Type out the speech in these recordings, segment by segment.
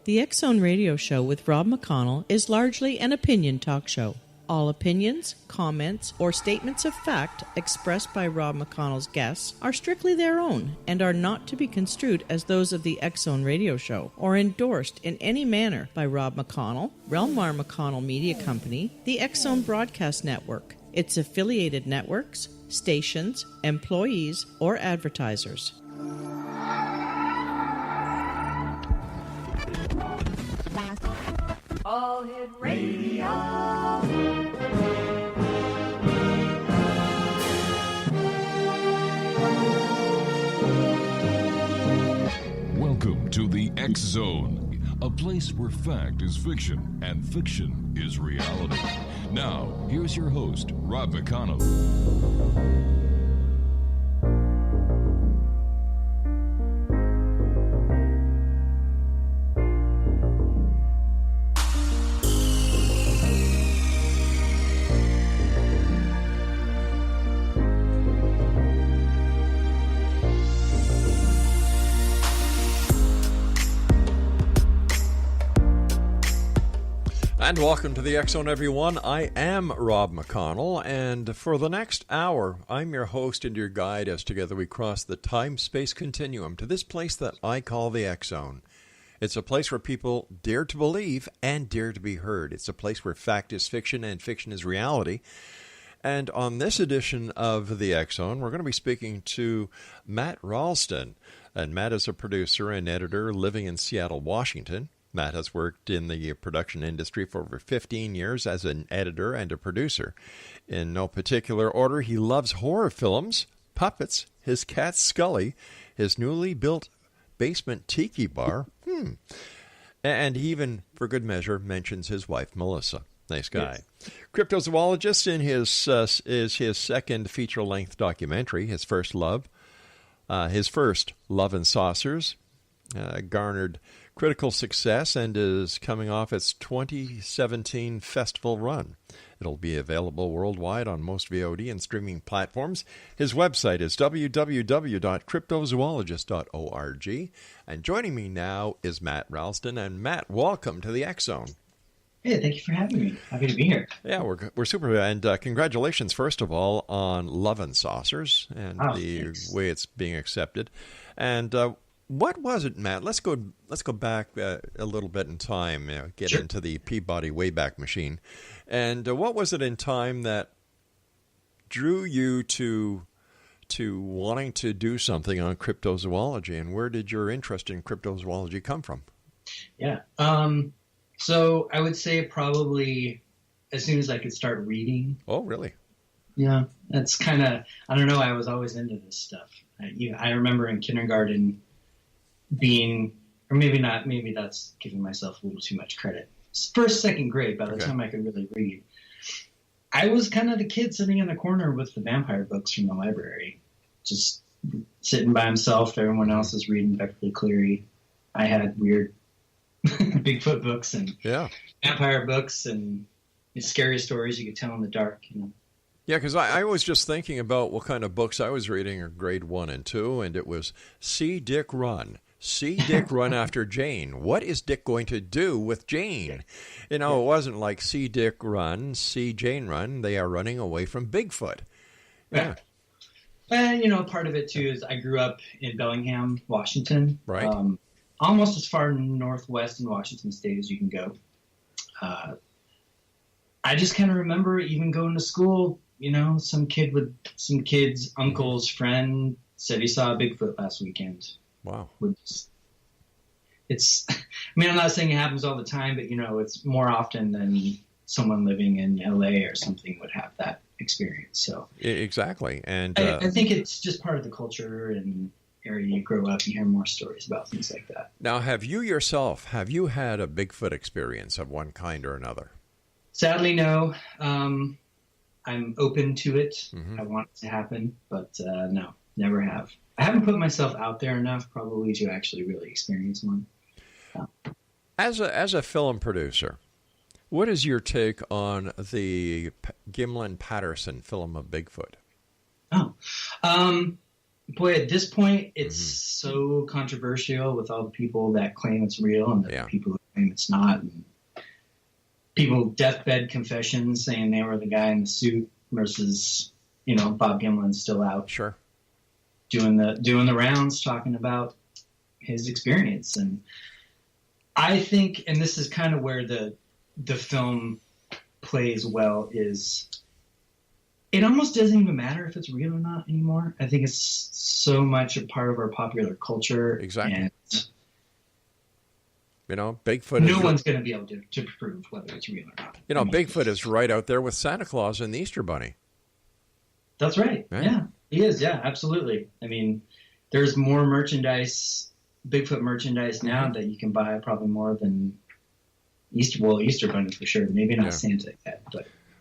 The X Zone Radio Show with Rob McConnell is largely an opinion talk show. All opinions, comments, or statements of fact expressed by Rob McConnell's guests are strictly their own and are not to be construed as those of the X Zone Radio Show or endorsed in any manner by Rob McConnell, rel-mar McConnell Media Company, the X Zone Broadcast Network, its affiliated networks, stations, employees, or advertisers. All Hit Radio. Welcome to the X Zone, a place where fact is fiction and fiction is reality. Now, here's your host, Rob McConnell. And welcome to the X Zone, everyone. I am Rob McConnell, and for the next hour, I'm your host and your guide as together we cross the time-space continuum to this place that I call the X Zone. It's a place where people dare to believe and dare to be heard. It's a place where fact is fiction and fiction is reality. And on this edition of the X Zone, we're going to be speaking to Matt Ralston. And Matt is a producer and editor living in Seattle, Washington. Matt has worked in the production industry for over 15 years as an editor and a producer. In no particular order, he loves horror films, puppets, his cat Scully, his newly built basement tiki bar, and he even, for good measure, mentions his wife Melissa. Nice guy. Yes. Cryptozoologist is his second feature-length documentary, his first Love and Saucers, garnered critical success and is coming off its 2017 festival run. It'll be available worldwide on most VOD and streaming platforms. His website is www.cryptozoologist.org. And joining me now is Matt Ralston. And Matt, welcome to the X Zone. Hey, thank you for having me. Happy to be here. Yeah, we're super. And congratulations, first of all, on Love and Saucers and thanks. Way it's being accepted. And what was it, Matt? Let's go back a little bit in time, get Sure. into the Peabody Wayback Machine. And what was it in time that drew you to wanting to do something on cryptozoology, and where did your interest in cryptozoology come from? Yeah. So I would say probably as soon as I could start reading. Oh, really? Yeah. That's kind of, I don't know, I was always into this stuff. I remember in kindergarten being, or maybe not, maybe that's giving myself a little too much credit. First, second grade, by the time I could really read, I was kind of the kid sitting in the corner with the vampire books from the library, just sitting by himself. Everyone else is reading Beverly Cleary. I had weird Bigfoot books and vampire books and scary stories you could tell in the dark, you know. Yeah, because I was just thinking about what kind of books I was reading in grade 1 and 2, and it was See Dick Run. See Dick run after Jane. What is Dick going to do with Jane? You know, it wasn't like see Dick run, see Jane run. They are running away from Bigfoot. Yeah. And, you know, part of it, too, is I grew up in Bellingham, Washington. Right. Almost as far northwest in Washington State as you can go. I just kind of remember even going to school, you know, some kid's uncle's friend said he saw a Bigfoot last weekend. Wow. It's, I mean, I'm not saying it happens all the time, but, you know, it's more often than someone living in LA or something would have that experience. So exactly. And I think it's just part of the culture and area you grow up, you hear more stories about things like that. Now, have you had a Bigfoot experience of one kind or another? Sadly, no. I'm open to it. Mm-hmm. I want it to happen, but no, never have. I haven't put myself out there enough probably to actually really experience one. As a film producer, what is your take on the Gimlin-Patterson film of Bigfoot? boy, at this point, it's so controversial with all the people that claim it's real and the people who claim it's not. And people deathbed confessions saying they were the guy in the suit versus, Bob Gimlin's still out. Sure. Doing the rounds, talking about his experience. And I think, and this is kind of where the film plays well, is it almost doesn't even matter if it's real or not anymore. I think it's so much a part of our popular culture. Exactly. And Bigfoot no one's going to be able to prove whether it's real or not. Bigfoot is right out there with Santa Claus and the Easter Bunny. That's right. Yeah, he is. Yeah, absolutely. I mean, there's more Bigfoot merchandise now that you can buy, probably more than Easter Bunny for sure. Maybe not Santa yet,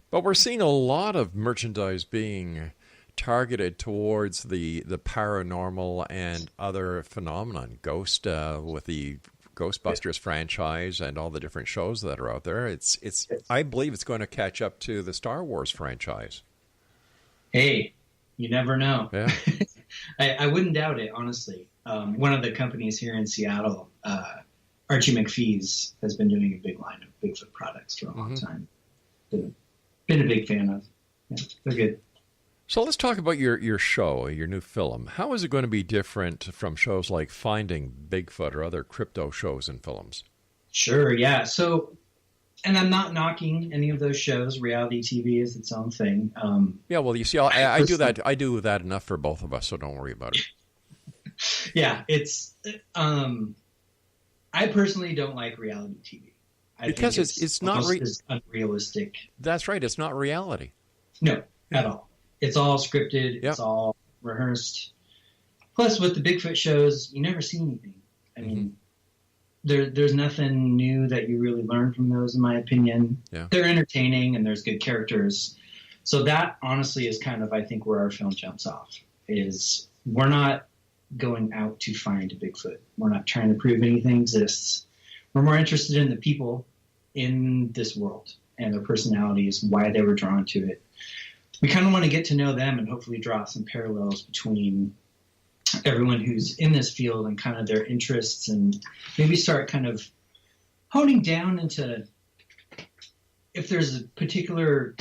But we're seeing a lot of merchandise being targeted towards the paranormal and other phenomenon. Ghost with the Ghostbusters franchise and all the different shows that are out there. It's I believe it's going to catch up to the Star Wars franchise. Hey, you never know. Yeah. I wouldn't doubt it, honestly. One of the companies here in Seattle, Archie McPhee's, has been doing a big line of Bigfoot products for a long time. Been a big fan of. Yeah, they're good. So let's talk about your show, your new film. How is it going to be different from shows like Finding Bigfoot or other crypto shows and films? Sure, yeah. So, and I'm not knocking any of those shows. Reality TV is its own thing. Well, you see, I do that. I do that enough for both of us, so don't worry about it. Yeah, it's. I personally don't like reality TV. Because it's not unrealistic. That's right. It's not reality. No, at all. It's all scripted. It's all rehearsed. Plus, with the Bigfoot shows, you never see anything. I mean, there's nothing new that you really learn from those, in my opinion. Yeah. They're entertaining and there's good characters. So that, honestly, is kind of, I think, where our film jumps off. Is we're not going out to find a Bigfoot. We're not trying to prove anything exists. We're more interested in the people in this world and their personalities, why they were drawn to it. We kind of want to get to know them and hopefully draw some parallels between everyone who's in this field and kind of their interests, and maybe start kind of honing down into if there's a particular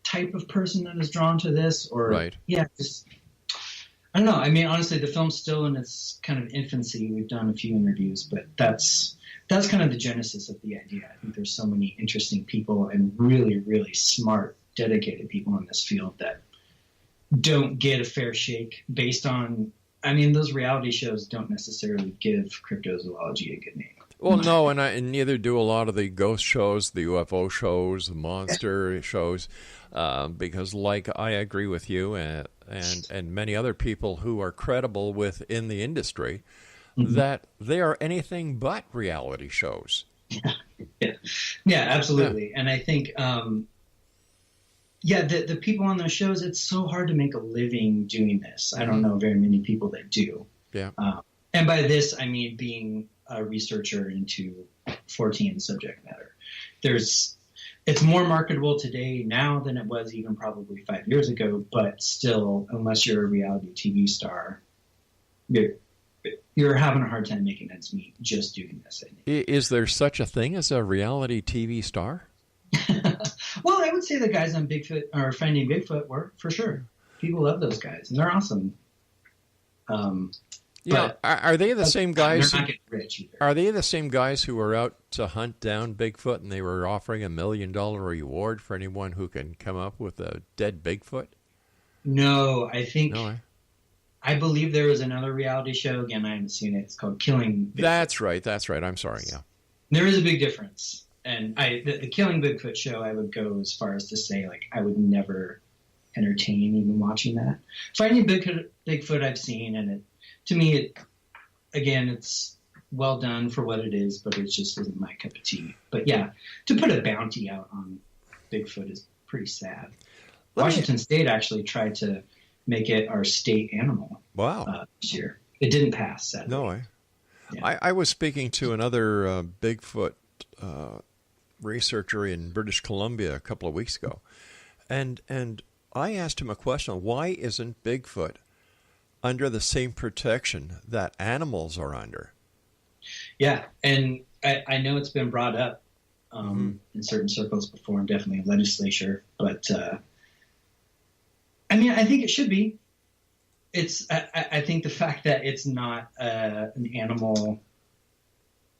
type of person that is drawn to this, or just I don't know. I mean, honestly, the film's still in its kind of infancy. We've done a few interviews, but that's kind of the genesis of the idea. I think there's so many interesting people and really, really smart, dedicated people in this field that don't get a fair shake based on, I mean, those reality shows don't necessarily give cryptozoology a good name. Well, no, and neither do a lot of the ghost shows, the UFO shows, the monster shows, because I agree with you and many other people who are credible within the industry, that they are anything but reality shows. Yeah, absolutely. Yeah. And I think, the people on those shows, it's so hard to make a living doing this. I don't know very many people that do. Yeah. And by this, I mean being a researcher into 14 subject matter. It's more marketable today now than it was even probably 5 years ago, but still, unless you're a reality TV star, you're having a hard time making ends meet just doing this, I think. Is there such a thing as a reality TV star? Well, I would say the guys on Bigfoot or Finding Bigfoot were, for sure. People love those guys, and they're awesome. Are they the same guys? They're not getting rich either. Are they the same guys who were out to hunt down Bigfoot, and they were offering $1 million reward for anyone who can come up with a dead Bigfoot? No, I think. No, I believe there was another reality show. Again, I haven't seen it. It's called Killing Bigfoot. That's right. I'm sorry. Yeah. There is a big difference. And the Killing Bigfoot show, I would go as far as to say, I would never entertain even watching that. Finding Bigfoot I've seen, and to me, it's well done for what it is, but it just isn't my cup of tea. But yeah, to put a bounty out on Bigfoot is pretty sad. Washington State actually tried to make it our state animal. Wow. This year. It didn't pass, sadly. No way. Yeah. I was speaking to another Bigfoot researcher in British Columbia a couple of weeks ago, and I asked him a question: why isn't Bigfoot under the same protection that animals are under. Yeah, and I know it's been brought up in certain circles before, and definitely in legislature, but I mean, I think it should be. I think the fact that it's not an animal,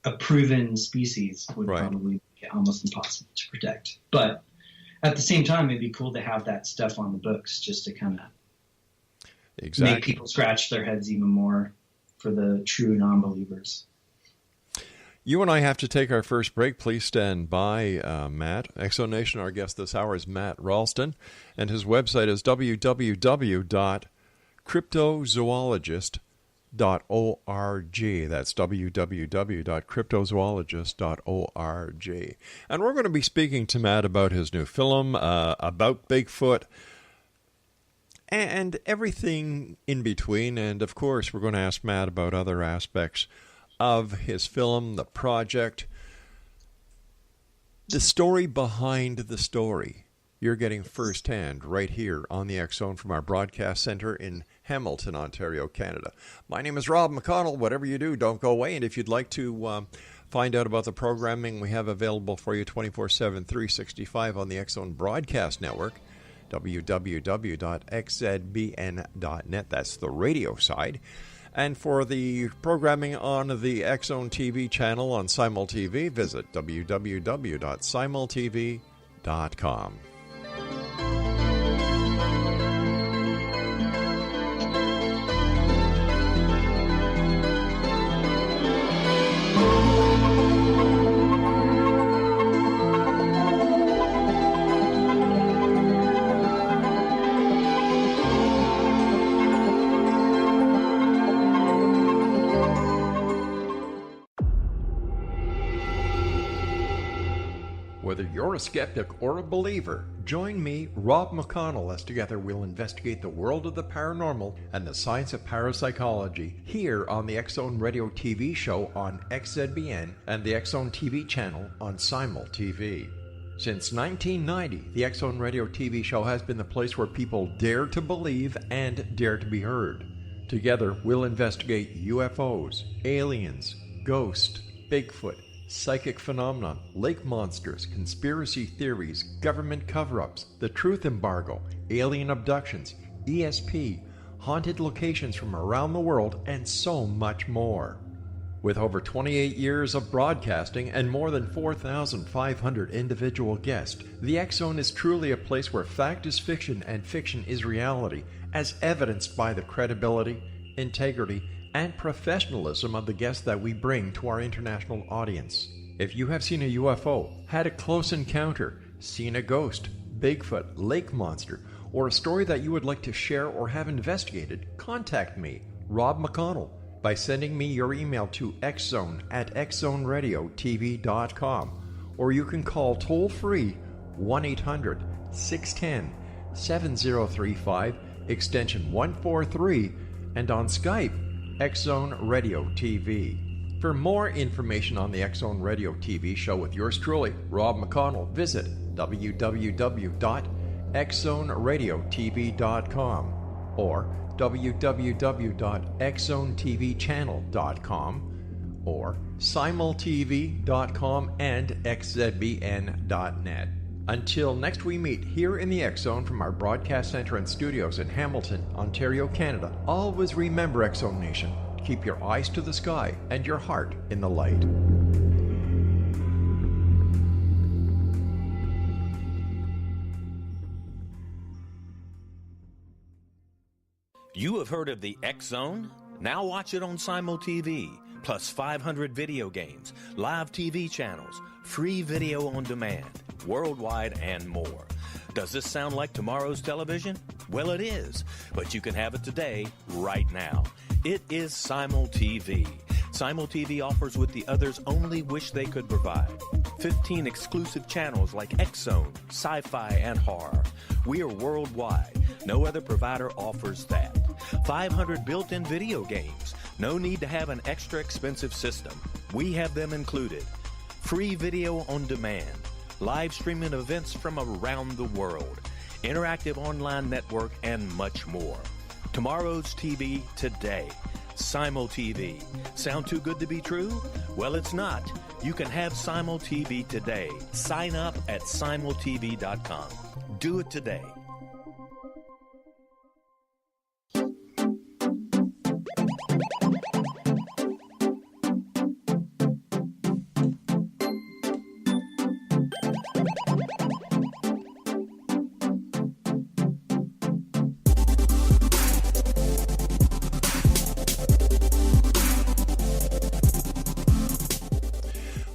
a proven species, would probably make it almost impossible to protect. But at the same time, it'd be cool to have that stuff on the books just to kind of make people scratch their heads even more for the true non-believers. You and I have to take our first break. Please stand by, Matt. Exonation, our guest this hour is Matt Ralston, and his website is www.cryptozoologist.org. That's www.cryptozoologist.org. And we're going to be speaking to Matt about his new film, about Bigfoot, and everything in between. And, of course, we're going to ask Matt about other aspects of his film, the project, the story behind the story. You're getting firsthand right here on the X Zone from our broadcast center in Hamilton, Ontario, Canada. My name is Rob McConnell. Whatever you do, don't go away. And if you'd like to find out about the programming we have available for you 24/7, 365 on the X Zone Broadcast Network, www.xzbn.net. That's the radio side. And for the programming on the X Zone TV channel on Simul TV, visit www.simultv.com. Whether you're a skeptic or a believer, join me, Rob McConnell, as together we'll investigate the world of the paranormal and the science of parapsychology here on the X Zone Radio TV show on XZBN and the X Zone TV channel on Simul TV. Since 1990, the X Zone Radio TV show has been the place where people dare to believe and dare to be heard. Together, we'll investigate UFOs, aliens, ghosts, Bigfoot, psychic phenomenon, lake monsters, conspiracy theories, government cover-ups, the truth embargo, alien abductions, ESP, haunted locations from around the world, and so much more. With over 28 years of broadcasting and more than 4,500 individual guests, the X Zone is truly a place where fact is fiction and fiction is reality, as evidenced by the credibility, integrity, and professionalism of the guests that we bring to our international audience. If you have seen a UFO, had a close encounter, seen a ghost, Bigfoot, lake monster, or a story that you would like to share or have investigated, contact me, Rob McConnell, by sending me your email to xzone@xzoneradiotv.com, or you can call toll-free 1-800-610-7035, extension 143, and on Skype, X Zone Radio TV. For more information on the X Zone Radio TV show with yours truly, Rob McConnell, visit www.xzoneradiotv.com or www.xzonetvchannel.com or simultv.com and xzbn.net. Until next we meet here in the X Zone from our broadcast center and studios in Hamilton, Ontario, Canada, always remember, X Zone Nation, keep your eyes to the sky and your heart in the light. You have heard of the X Zone? Now watch it on Simul TV, plus 500 video games, live TV channels, free video on demand, worldwide, and more. Does this sound like tomorrow's television? Well, it is, but you can have it today, right now. It is Simul TV. Simul TV offers what the others only wish they could provide. 15 exclusive channels like X Zone, sci-fi, and horror. We are worldwide. No other provider offers that. 500 built-in video games. No need to have an extra expensive system. We have them included. Free video on demand. Live streaming events from around the world. Interactive online network, and much more. Tomorrow's TV today. Simul TV. Sound too good to be true? Well, it's not. You can have Simul TV today. Sign up at simultv.com. Do it today.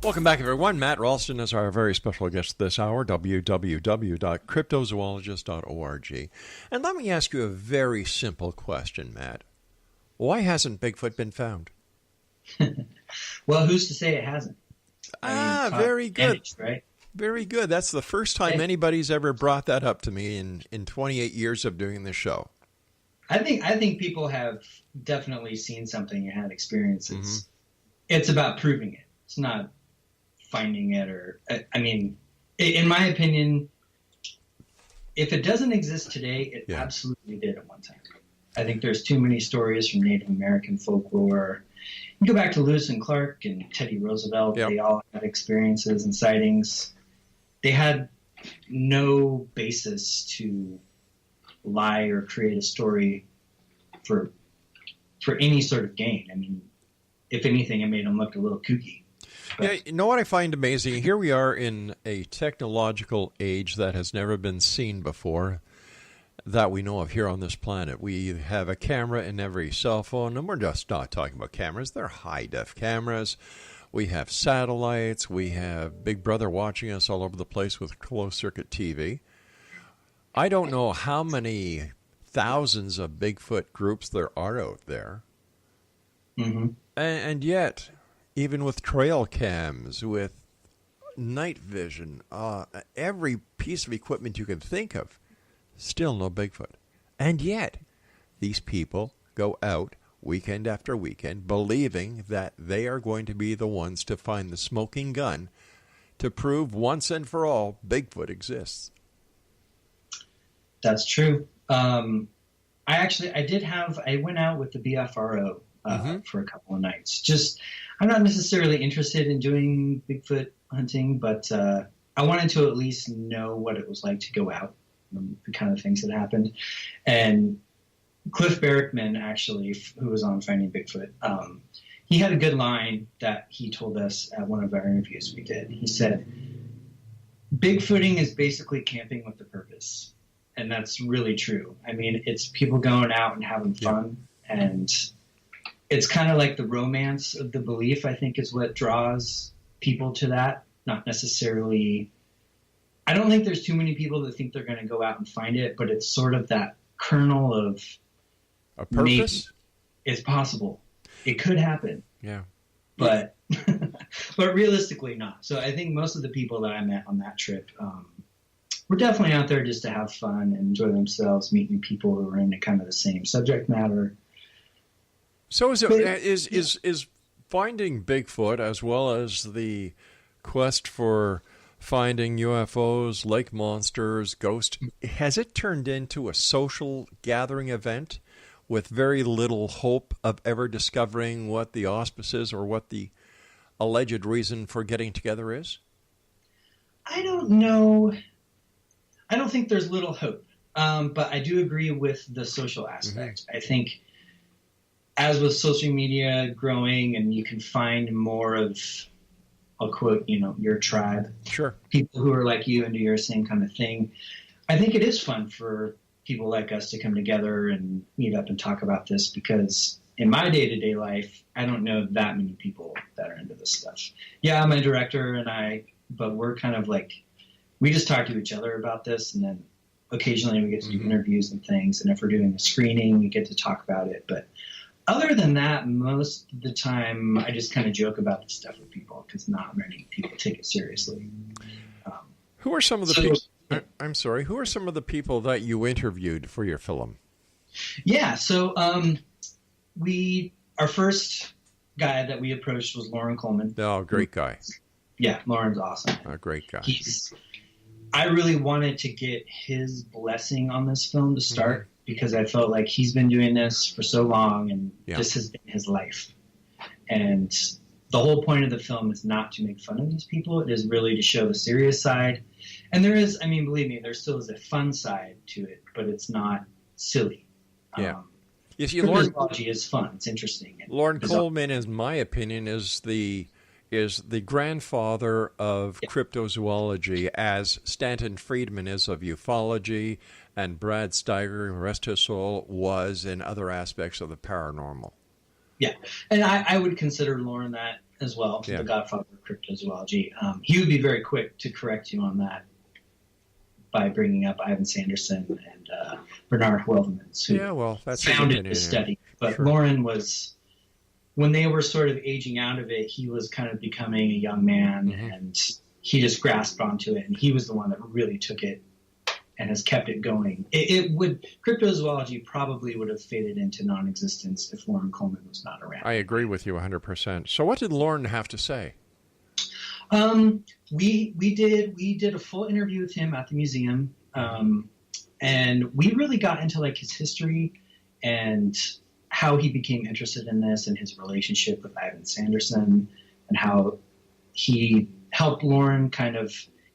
Welcome back, everyone. Matt Ralston is our very special guest this hour, www.cryptozoologist.org. And let me ask you a very simple question, Matt. Why hasn't Bigfoot been found? Well, who's to say it hasn't? Very good. Managed, right? Very good. That's the first time anybody's ever brought that up to me in 28 years of doing this show. I think people have definitely seen something and had experiences. Mm-hmm. It's about proving it. It's not finding it, or I mean, in my opinion, if it doesn't exist today, it absolutely did at one time. I think there's too many stories from Native American folklore. You go back to Lewis and Clark and Teddy Roosevelt. Yep. They all had experiences and sightings. They had no basis to lie or create a story for any sort of gain. I mean, if anything, it made them look a little kooky. Yeah, you know what I find amazing? Here we are in a technological age that has never been seen before that we know of here on this planet. We have a camera in every cell phone, and we're just not talking about cameras. They're high-def cameras. We have satellites. We have Big Brother watching us all over the place with closed-circuit TV. I don't know how many thousands of Bigfoot groups there are out there. Mm-hmm. And yet, even with trail cams, with night vision, every piece of equipment you can think of, still no Bigfoot. And yet, these people go out weekend after weekend believing that they are going to be the ones to find the smoking gun to prove once and for all Bigfoot exists. That's true. I went out with the BFRO for a couple of nights. I'm not necessarily interested in doing Bigfoot hunting, but I wanted to at least know what it was like to go out, the kind of things that happened. And Cliff Barrickman, actually, who was on Finding Bigfoot, he had a good line that he told us at one of our interviews we did. He said, Bigfooting is basically camping with a purpose. And that's really true. I mean, it's people going out and having fun, and it's kind of like the romance of the belief, I think, is what draws people to that. Not necessarily, I don't think there's too many people that think they're going to go out and find it, but it's sort of that kernel of a purpose. It's possible. It could happen. Yeah. But but realistically not. So I think most of the people that I met on that trip were definitely out there just to have fun and enjoy themselves, meeting people who are into kind of the same subject matter. So is finding Bigfoot, as well as the quest for finding UFOs, lake monsters, ghosts, has it turned into a social gathering event with very little hope of ever discovering what the auspice is or what the alleged reason for getting together is? I don't know. I don't think there's little hope, but I do agree with the social aspect. Mm-hmm. I think as with social media growing and you can find more of, I'll quote, your tribe. Sure. People who are like you and do your same kind of thing. I think it is fun for people like us to come together and meet up and talk about this, because in my day-to-day life, I don't know that many people that are into this stuff. Yeah, I'm a director but we're kind of like, we just talk to each other about this, and then occasionally we get to do interviews and things. And if we're doing a screening, we get to talk about it. But other than that, most of the time, I just kind of joke about this stuff with people because not many people take it seriously. Who are some of the people? I'm sorry. Who are some of the people that you interviewed for your film? Yeah. So our first guy that we approached was Lauren Coleman. Oh, great guy. Yeah, Lauren's awesome. A great guy. I really wanted to get his blessing on this film to start. because I felt like he's been doing this for so long, and Yeah. this has been his life. And the whole point of the film is not to make fun of these people. It is really to show the serious side. And there is, I mean, believe me, there still is a fun side to it, but it's not silly. Yeah. You see, Lauren, Cryptozoology is fun. It's interesting. Lauren Coleman, in my opinion, is the grandfather of cryptozoology, as Stanton Friedman is of ufology, and Brad Steiger, rest his soul, was in other aspects of the paranormal. Yeah, and I would consider Lauren that as well, the godfather of cryptozoology. He would be very quick to correct you on that by bringing up Ivan Sanderson and Bernard Heuvelmans, who that's founded the study. But sure. Lauren was, when they were sort of aging out of it, he was kind of becoming a young man, and he just grasped onto it, and he was the one that really took it and has kept it going. Cryptozoology probably would have faded into non-existence if Lauren Coleman was not around. I agree with you 100%. So what did Lauren have to say? We did a full interview with him at the museum, and we really got into like his history and how he became interested in this, and his relationship with Ivan Sanderson, and how he helped Lauren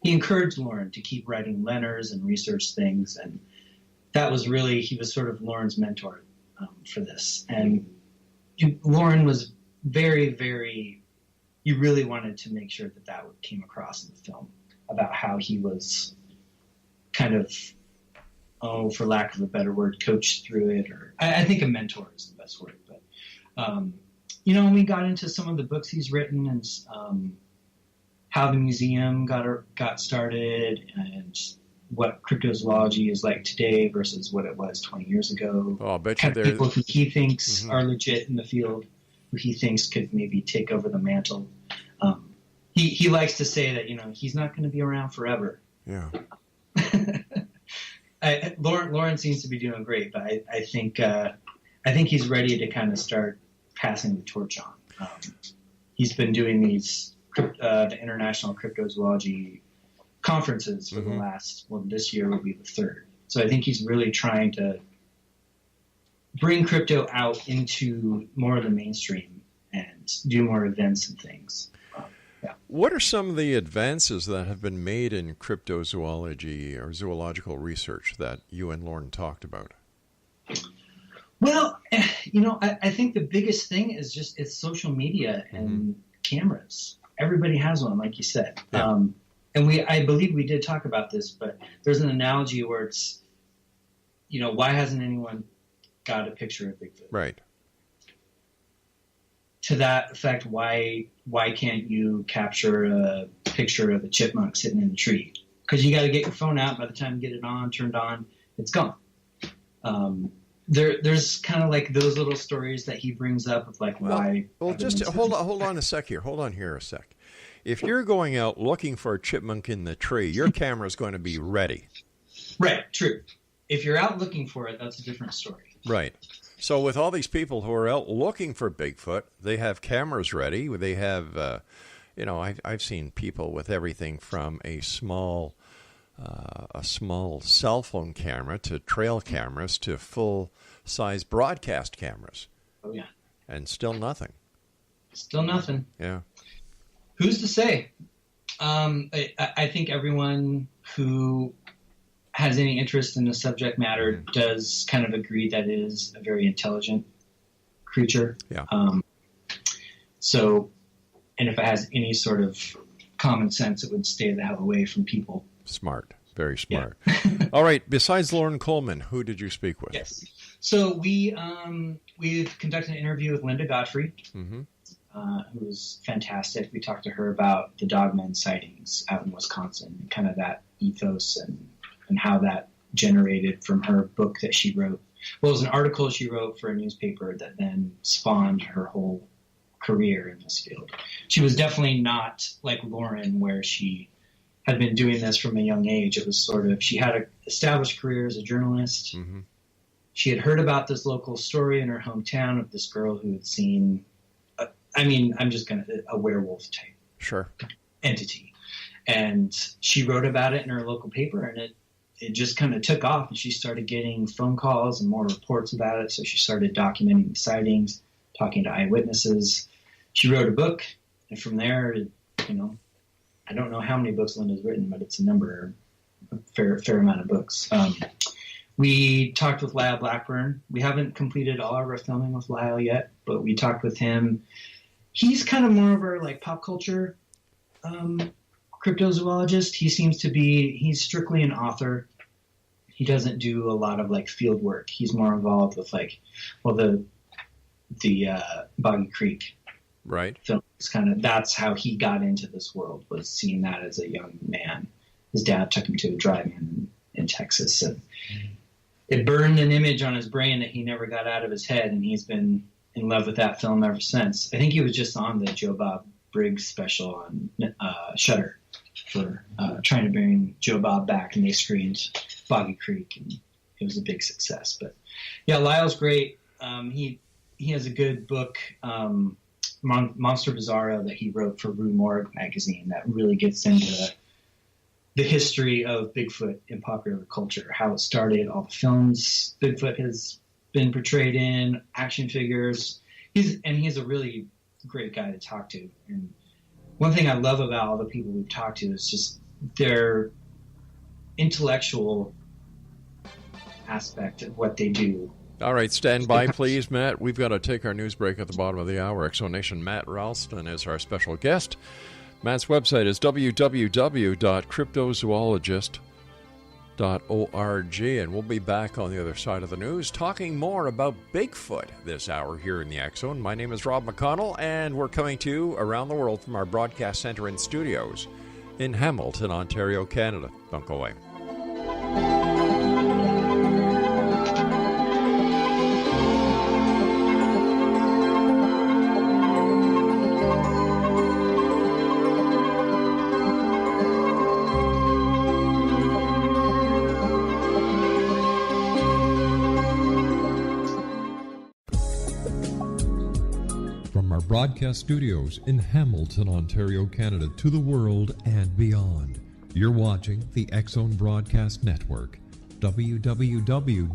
he encouraged Lauren to keep writing letters and research things, and that was really, he was sort of Lauren's mentor for this. And Lauren was very, very, he really wanted to make sure that came across in the film, about how he was kind of, for lack of a better word, coached through it, or I think a mentor is the best word. But, when we got into some of the books he's written, and how the museum got started, and what cryptozoology is like today versus what it was 20 years ago. Oh, I'll bet you people who he thinks Mm-hmm. are legit in the field, who he thinks could maybe take over the mantle. He likes to say that, he's not going to be around forever. Yeah. Lauren seems to be doing great, but I think he's ready to kind of start passing the torch on. He's been doing these the International Cryptozoology conferences for the last, this year will be the third. So I think he's really trying to bring crypto out into more of the mainstream and do more events and things. What are some of the advances that have been made in cryptozoology or zoological research that you and Lauren talked about? Well, I think the biggest thing is it's social media and cameras. Everybody has one, like you said. Yeah. And I believe we did talk about this, but there's an analogy where it's, why hasn't anyone got a picture of Bigfoot? Right. To that effect, why can't you capture a picture of a chipmunk sitting in a tree? Because you got to get your phone out. By the time you get it turned on, it's gone. There's kind of like those little stories that he brings up of why. Well, just hold on a sec here. Hold on here a sec. If you're going out looking for a chipmunk in the tree, your camera is going to be ready. Right. True. If you're out looking for it, that's a different story. Right. So with all these people who are out looking for Bigfoot, they have cameras ready. They have, I've seen people with everything from a small cell phone camera to trail cameras to full-size broadcast cameras. Oh, yeah. And still nothing. Still nothing. Yeah. Who's to say? I think everyone who has any interest in the subject matter does kind of agree that it is a very intelligent creature. Yeah. And if it has any sort of common sense, it would stay the hell away from people. Smart. Very smart. Yeah. All right. Besides Lauren Coleman, who did you speak with? Yes. So we've conducted an interview with Linda Godfrey, who was fantastic. We talked to her about the Dogman sightings out in Wisconsin, and kind of that ethos and how that generated from her book that she wrote. Well, it was an article she wrote for a newspaper that then spawned her whole career in this field. She was definitely not like Lauren, where she had been doing this from a young age. It was sort of, she had an established career as a journalist. Mm-hmm. She had heard about this local story in her hometown of this girl who had seen, a werewolf type sure entity. And she wrote about it in her local paper, and it it just kind of took off, and she started getting phone calls and more reports about it. So she started documenting the sightings, talking to eyewitnesses. She wrote a book, and from there, you know, I don't know how many books Linda's written, but it's a fair amount of books. We talked with Lyle Blackburn. We haven't completed all of our filming with Lyle yet, but we talked with him. He's kind of more of our like pop culture cryptozoologist. He seems to be, he's strictly an author. He doesn't do a lot of like field work. He's more involved with like, well, the Boggy Creek film is kind of, that's how he got into this world, was seeing that as a young man. His dad took him to a drive-in in Texas, and it burned an image on his brain that he never got out of his head, and he's been in love with that film ever since. I think he was just on the Joe Bob Briggs special on Shudder for trying to bring Joe Bob back, and they screened Boggy Creek, and it was a big success. But yeah, Lyle's great. He has a good book, Monster Bizarro, that he wrote for Rue Morgue magazine that really gets into the history of Bigfoot in popular culture, how it started, all the films Bigfoot has been portrayed in, action figures. He's a really great guy to talk to. And one thing I love about all the people we've talked to is just their intellectual aspect of what they do. All right, stand by, please, Matt. We've got to take our news break at the bottom of the hour. Exonation Matt Ralston is our special guest. Matt's website is www.cryptozoologist.org, and we'll be back on the other side of the news talking more about Bigfoot this hour here in the X Zone. My name is Rob McConnell, and we're coming to you around the world from our broadcast center and studios in Hamilton, Ontario, Canada. Don't go away. Broadcast studios in Hamilton, Ontario, Canada, to the world and beyond. You're watching the X Zone Broadcast Network, www.xzbn.net.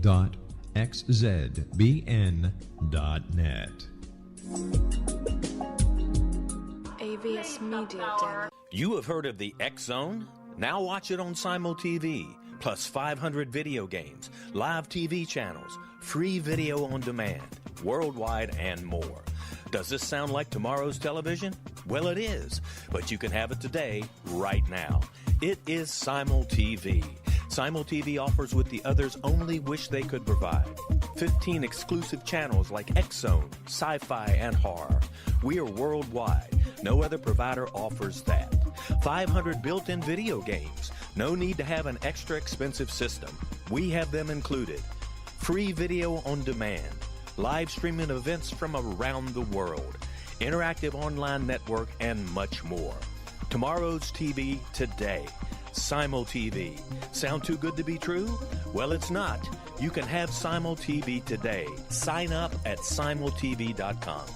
AVS Media Den. You have heard of the X Zone? Now watch it on Simul TV, plus 500 video games, live TV channels, free video on demand, worldwide, and more. Does this sound like tomorrow's television? Well, it is, but you can have it today, right now. It is Simul TV. Simul TV offers what the others only wish they could provide. 15 exclusive channels like X-Zone, Sci-Fi, and Horror. We are worldwide. No other provider offers that. 500 built-in video games. No need to have an extra expensive system. We have them included. Free video on demand. Live streaming events from around the world, interactive online network, and much more. Tomorrow's TV today. Simul TV. Sound too good to be true? Well, it's not. You can have Simul TV today. Sign up at simultv.com.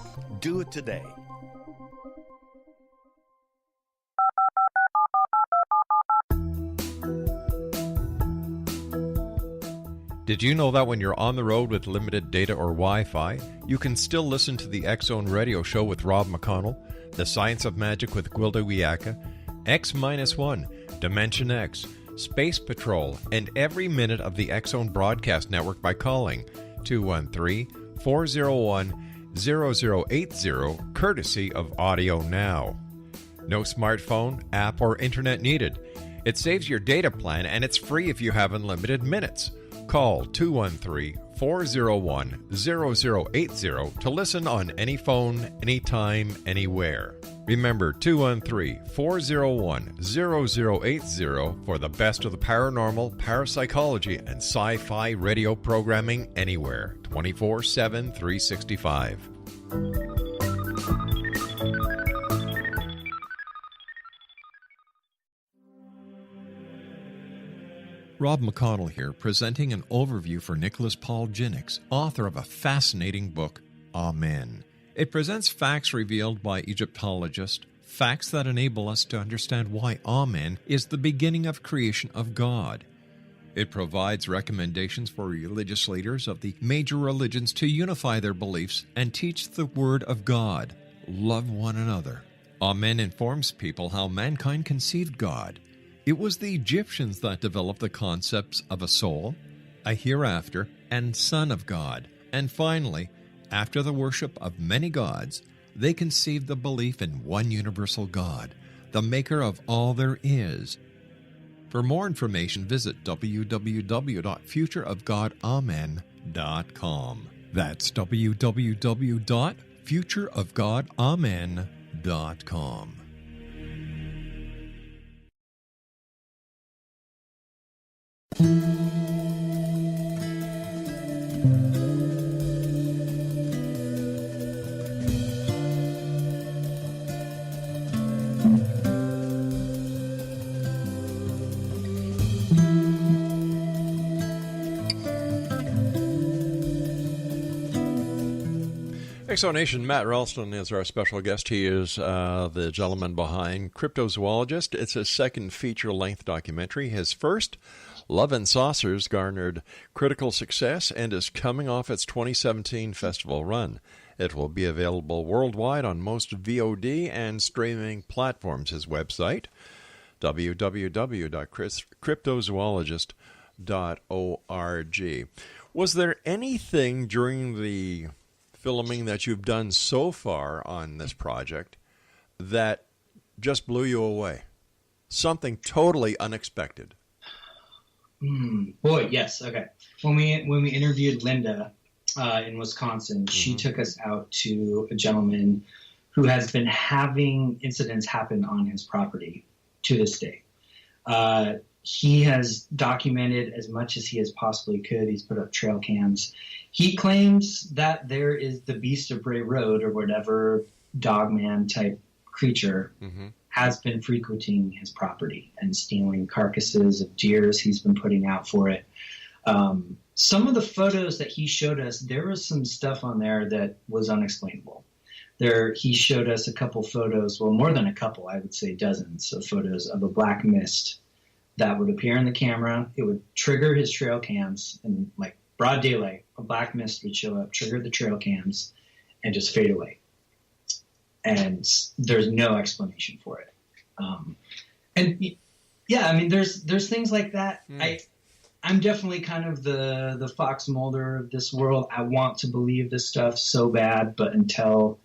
Do it today. Did you know that when you're on the road with limited data or Wi-Fi, you can still listen to the X Zone radio show with Rob McConnell, The Science of Magic with Gwilda Wiyaka, X-1, Dimension X, Space Patrol, and every minute of the X Zone broadcast network by calling 213-401-0080, courtesy of Audio Now. No smartphone, app, or internet needed. It saves your data plan, and it's free if you have unlimited minutes. Call 213-401-0080 to listen on any phone, anytime, anywhere. Remember 213-401-0080 for the best of the paranormal, parapsychology, and sci-fi radio programming anywhere, 24/7, 365. Rob McConnell here, presenting an overview for Nicholas Paul Jennings, author of a fascinating book, Amen. It presents facts revealed by Egyptologists, facts that enable us to understand why Amen is the beginning of creation of God. It provides recommendations for religious leaders of the major religions to unify their beliefs and teach the Word of God. Love one another. Amen informs people how mankind conceived God. It was the Egyptians that developed the concepts of a soul, a hereafter, and Son of God. And finally, after the worship of many gods, they conceived the belief in one universal God, the maker of all there is. For more information, visit www.futureofgodamen.com. That's www.futureofgodamen.com. Exonation, Matt Ralston is our special guest. He is the gentleman behind Cryptozoologist. It's his second feature-length documentary. His first, Love and Saucers, garnered critical success and is coming off its 2017 festival run. It will be available worldwide on most VOD and streaming platforms. His website, www.cryptozoologist.org. Was there anything during the filming that you've done so far on this project that just blew you away? Something totally unexpected. Boy, yes. Okay. When we interviewed Linda in Wisconsin, she took us out to a gentleman who has been having incidents happen on his property to this day. He has documented as much as he has possibly could. He's put up trail cams. He claims that there is the Beast of Bray Road, or whatever dogman type creature, has been frequenting his property and stealing carcasses of deers he's been putting out for it. Some of the photos that he showed us, there was some stuff on there that was unexplainable. He showed us a couple photos, well, more than a couple, I would say dozens of photos of a black mist that would appear in the camera. It would trigger his trail cams, and like broad daylight, a black mist would show up, trigger the trail cams, and just fade away. And there's no explanation for it. And yeah, I mean, there's things like that. I'm definitely kind of the Fox Mulder of this world. I want to believe this stuff so bad, but until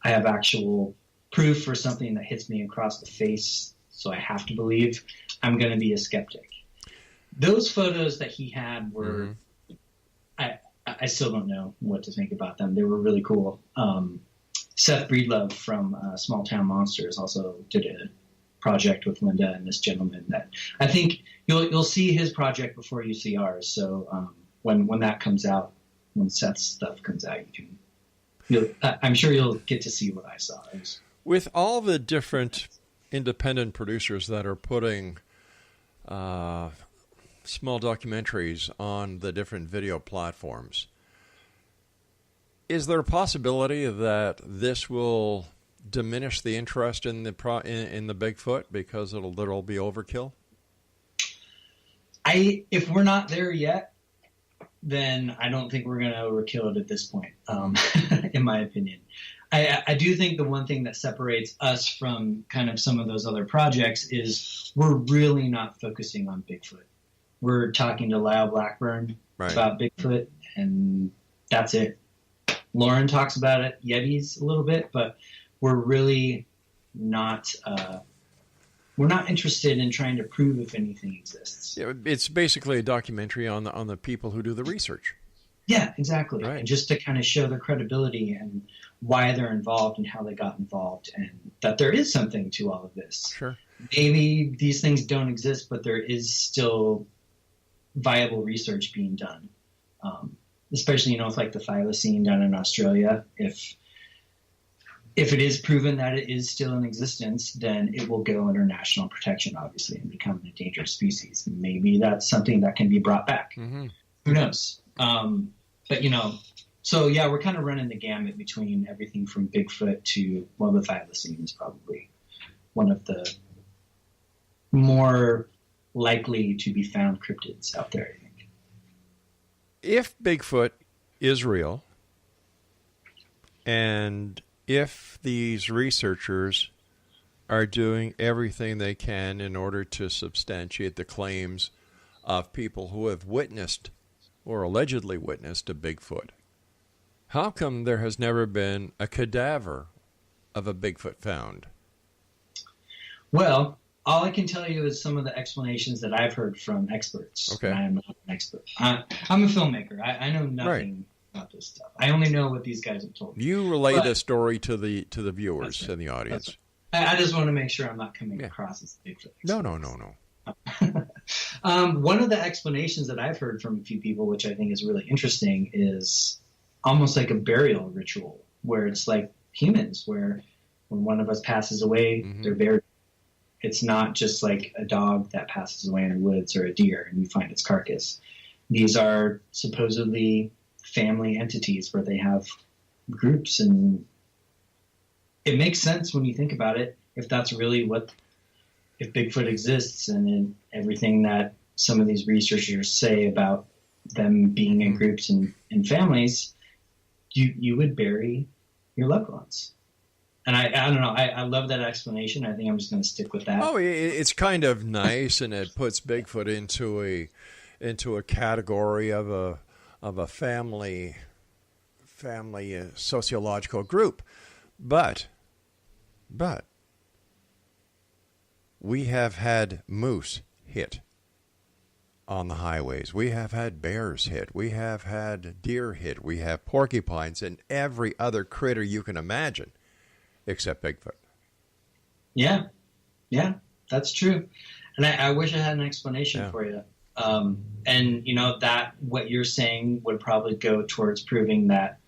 I have actual proof for something that hits me across the face, so I have to believe, I'm going to be a skeptic. Those photos that he had were, I still don't know what to think about them. They were really cool. Seth Breedlove from Small Town Monsters also did a project with Linda and this gentleman that I think you'll see his project before you see ours. So when that comes out, when Seth's stuff comes out, I'm sure you'll get to see what I saw. With all the different independent producers that are putting small documentaries on the different video platforms, is there a possibility that this will diminish the interest in the Bigfoot because there'll be overkill? If we're not there yet, then I don't think we're going to overkill it at this point, in my opinion. I do think the one thing that separates us from kind of some of those other projects is we're really not focusing on Bigfoot. We're talking to Lyle Blackburn about Bigfoot, and that's it. Lauren talks about it, Yetis a little bit, but we're really not we're not interested in trying to prove if anything exists. Yeah, it's basically a documentary on the people who do the research. Yeah, exactly. Right. And just to kind of show their credibility and why they're involved and how they got involved, and that there is something to all of this. Sure. Maybe these things don't exist, but there is still viable research being done. Especially, with like the thylacine down in Australia. If it is proven that it is still in existence, then it will go under national protection, obviously, and become an endangered species. Maybe that's something that can be brought back. Who knows? But, so yeah, we're kind of running the gamut between everything from Bigfoot to, the thylacine is probably one of the more likely to be found cryptids out there, I think. If Bigfoot is real, and if these researchers are doing everything they can in order to substantiate the claims of people who have witnessed or allegedly witnessed a Bigfoot, how come there has never been a cadaver of a Bigfoot found? Well, all I can tell you is some of the explanations that I've heard from experts. Okay. I am not an expert. I'm a filmmaker. I know nothing about this stuff. I only know what these guys have told me. You relay the story to the viewers and the audience. I just want to make sure I'm not coming across as Bigfoot. No. One of the explanations that I've heard from a few people, which I think is really interesting, is almost like a burial ritual, where it's like humans, where when one of us passes away, they're buried. It's not just like a dog that passes away in the woods or a deer and you find its carcass. These are supposedly family entities where they have groups, and it makes sense when you think about it. If that's really if Bigfoot exists, and in everything that some of these researchers say about them being in groups and in families, you would bury your loved ones. And I don't know. I love that explanation. I think I'm just going to stick with that. Oh, it's kind of nice, and it puts Bigfoot into a category of a family sociological group. But we have had moose hit on the highways. We have had bears hit. We have had deer hit. We have porcupines and every other critter you can imagine. Except Bigfoot. Yeah, that's true. And I wish I had an explanation for you. And, that what you're saying would probably go towards proving that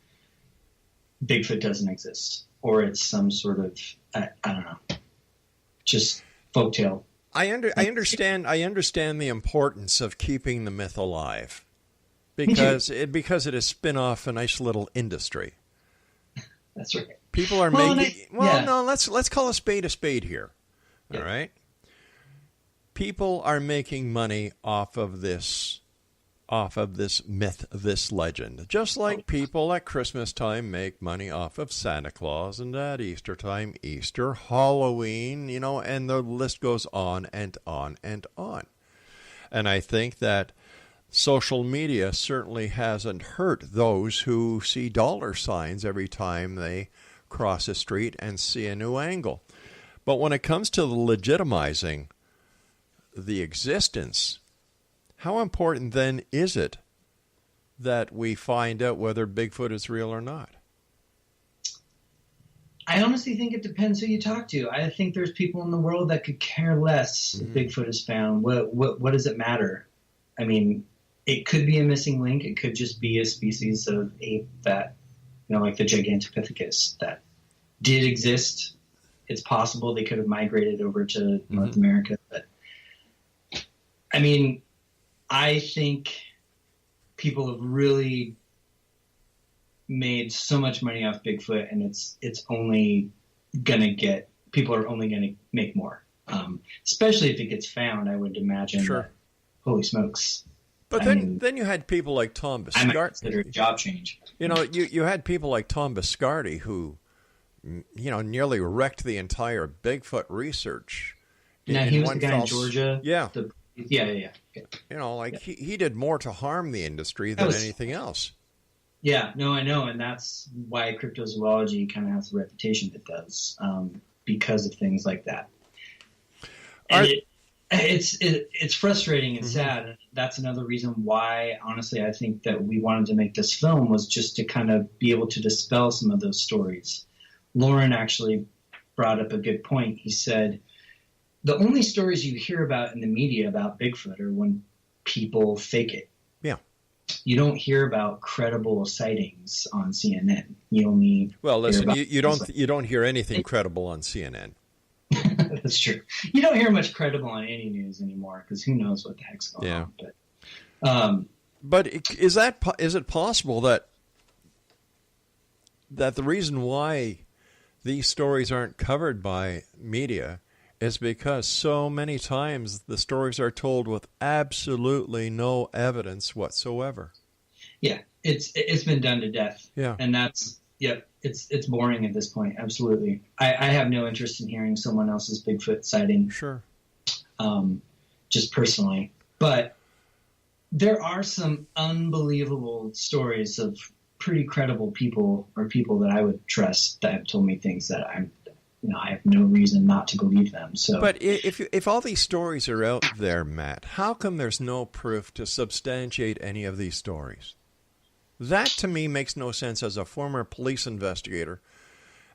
Bigfoot doesn't exist. Or it's some sort of, I don't know, just folktale. I understand the importance of keeping the myth alive. Because it has spin off a nice little industry. That's right. People are making. No. Let's call a spade here. Yeah. All right. People are making money off of this myth, this legend. Just like people at Christmas time make money off of Santa Claus, and at Easter time, Easter, Halloween, and the list goes on and on and on. And I think that social media certainly hasn't hurt those who see dollar signs every time they cross a street and see a new angle. But when it comes to the legitimizing the existence, how important then is it that we find out whether Bigfoot is real or not? I honestly think it depends who you talk to. I think there's people in the world that could care less if Bigfoot is found. What does it matter? I mean, it could be a missing link. It could just be a species of ape that, like the Gigantopithecus, that did exist. It's possible they could have migrated over to North America. But, I mean, I think people have really made so much money off Bigfoot, and it's only going to get – people are only going to make more. Especially if it gets found, I would imagine. Sure. That, holy smokes. But then you had people like Tom Biscardi. I might consider a job change. You had people like Tom Biscardi who, nearly wrecked the entire Bigfoot research. Yeah, he was the guy in Georgia. Yeah. Yeah. He did more to harm the industry than anything else. Yeah, no, I know, and that's why cryptozoology kind of has the reputation it does, because of things like that. And it's frustrating and sad. That's another reason why, honestly, I think that we wanted to make this film, was just to kind of be able to dispel some of those stories. Lauren actually brought up a good point. He said, the only stories you hear about in the media about Bigfoot are when people fake it. Yeah. You don't hear about credible sightings on CNN. You only you don't hear anything credible on CNN. That's true. You don't hear much credible on any news anymore because who knows what the heck's going on. But is it possible that the reason why these stories aren't covered by media is because so many times the stories are told with absolutely no evidence whatsoever. Yeah, it's been done to death. Yeah. And that's, it's boring at this point. Absolutely. I have no interest in hearing someone else's Bigfoot sighting. Sure. Just personally. But there are some unbelievable stories of pretty credible people, or people that I would trust, that have told me things that I have no reason not to believe them. So, but if all these stories are out there, Matt, how come there's no proof to substantiate any of these stories? That to me makes no sense as a former police investigator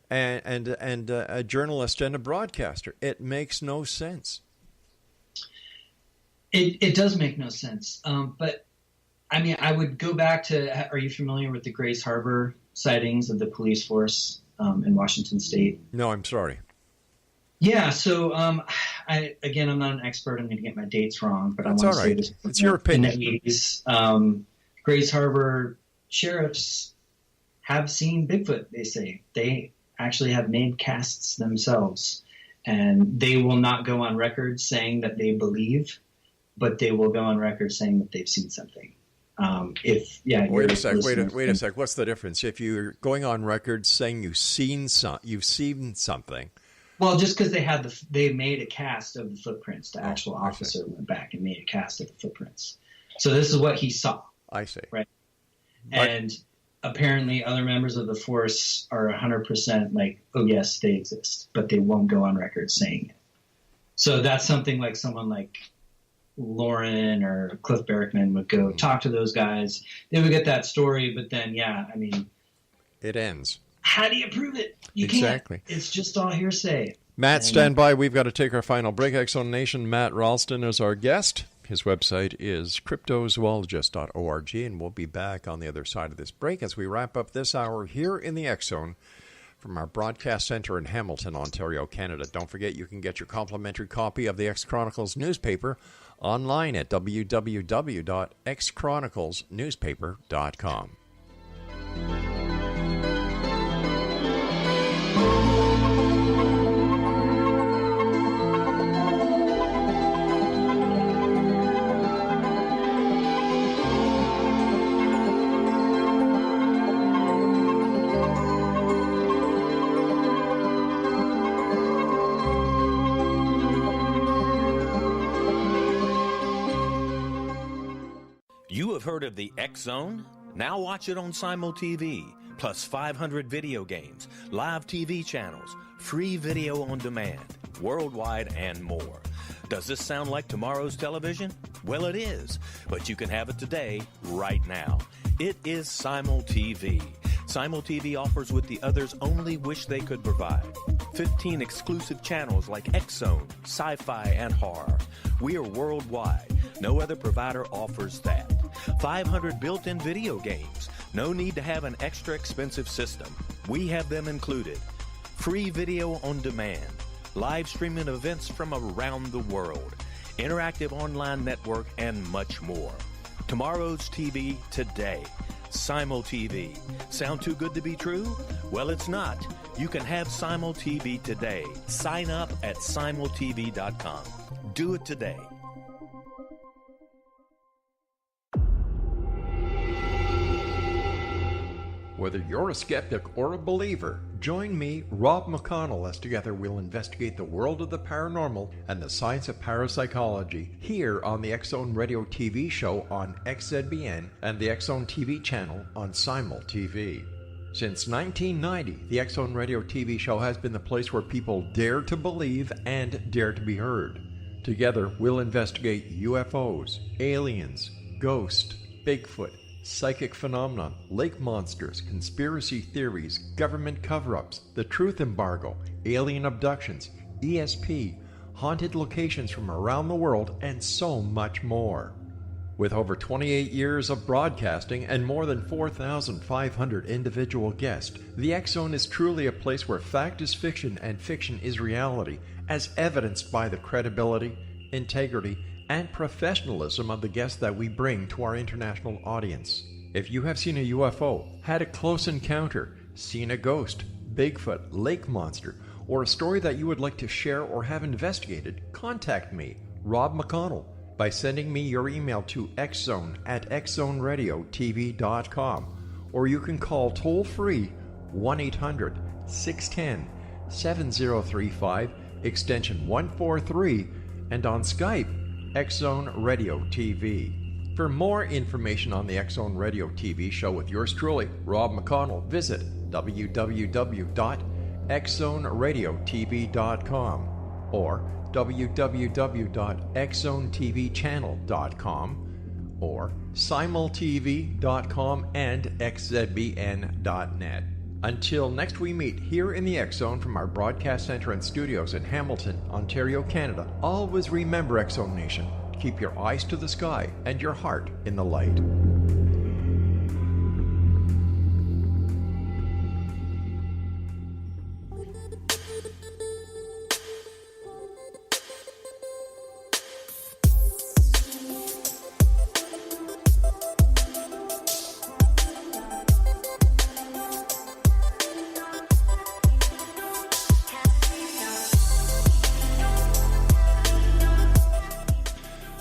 and a journalist and a broadcaster. It makes no sense. It does make no sense. But I mean, I would go back to, are you familiar with the Grays Harbor sightings of the police force in Washington State? No, I'm sorry. Yeah, so I'm not an expert. I'm going to get my dates wrong, but That's I want all to say right. this. It's your opinion. In the 80s, Grays Harbor sheriffs have seen Bigfoot, they say. They actually have made casts themselves, and they will not go on record saying that they believe, but they will go on record saying that they've seen something. Wait a sec. What's the difference? If you're going on record saying you've seen something. Well, just because they made a cast of the footprints. The actual officer went back and made a cast of the footprints. So this is what he saw. I see. Right. And apparently other members of the force are 100% like, oh yes, they exist, but they won't go on record saying it. So that's something like someone like Lauren or Cliff Barrickman would go talk to those guys. They would get that story, but then, it ends. How do you prove it? You exactly. can't. It's just all hearsay. Matt, stand by. We've got to take our final break. X-Zone Nation, Matt Ralston is our guest. His website is cryptozoologist.org, and we'll be back on the other side of this break as we wrap up this hour here in the X-Zone from our broadcast center in Hamilton, Ontario, Canada. Don't forget, you can get your complimentary copy of the X-Chronicles newspaper online at www.xchroniclesnewspaper.com. You have heard of the X-Zone? Now watch it on Simul TV, plus 500 video games, live TV channels, free video on demand, worldwide, and more. Does this sound like tomorrow's television? Well, it is, but you can have it today, right now. It is Simul TV. Simul TV offers what the others only wish they could provide. 15 exclusive channels like X-Zone, Sci-Fi, and Horror. We are worldwide. No other provider offers that. 500 built-in video games. No need to have an extra expensive system. We have them included. Free video on demand. Live streaming events from around the world. Interactive online network, and much more. Tomorrow's TV today. Simul TV. Sound too good to be true? Well, it's not. You can have Simul TV today. Sign up at simultv.com. Do it today. Whether you're a skeptic or a believer, join me, Rob McConnell, as together we'll investigate the world of the paranormal and the science of parapsychology here on the X-Zone Radio TV show on XZBN and the X-Zone TV channel on Simul TV. Since 1990, the X-Zone Radio TV show has been the place where people dare to believe and dare to be heard. Together, we'll investigate UFOs, aliens, ghosts, Bigfoot, psychic phenomena, lake monsters, conspiracy theories, government cover-ups, the truth embargo, alien abductions, ESP, haunted locations from around the world, and so much more. With over 28 years of broadcasting and more than 4,500 individual guests, the X-Zone is truly a place where fact is fiction and fiction is reality, as evidenced by the credibility, integrity, and professionalism of the guests that we bring to our international audience. If you have seen a UFO, had a close encounter, seen a ghost, Bigfoot, lake monster, or a story that you would like to share or have investigated, contact me, Rob McConnell, by sending me your email to xzone@xzoneradiotv.com, or you can call toll-free 1-800-610-7035, extension 143, and on Skype, X-Zone Radio TV. For more information on the X-Zone Radio TV show with yours truly, Rob McConnell, visit www.xzoneradiotv.com or www.xzonetvchannel.com or simultv.com and xzbn.net. Until next we meet here in the X-Zone from our broadcast center and studios in Hamilton, Ontario, Canada, always remember, X-Zone Nation, keep your eyes to the sky and your heart in the light.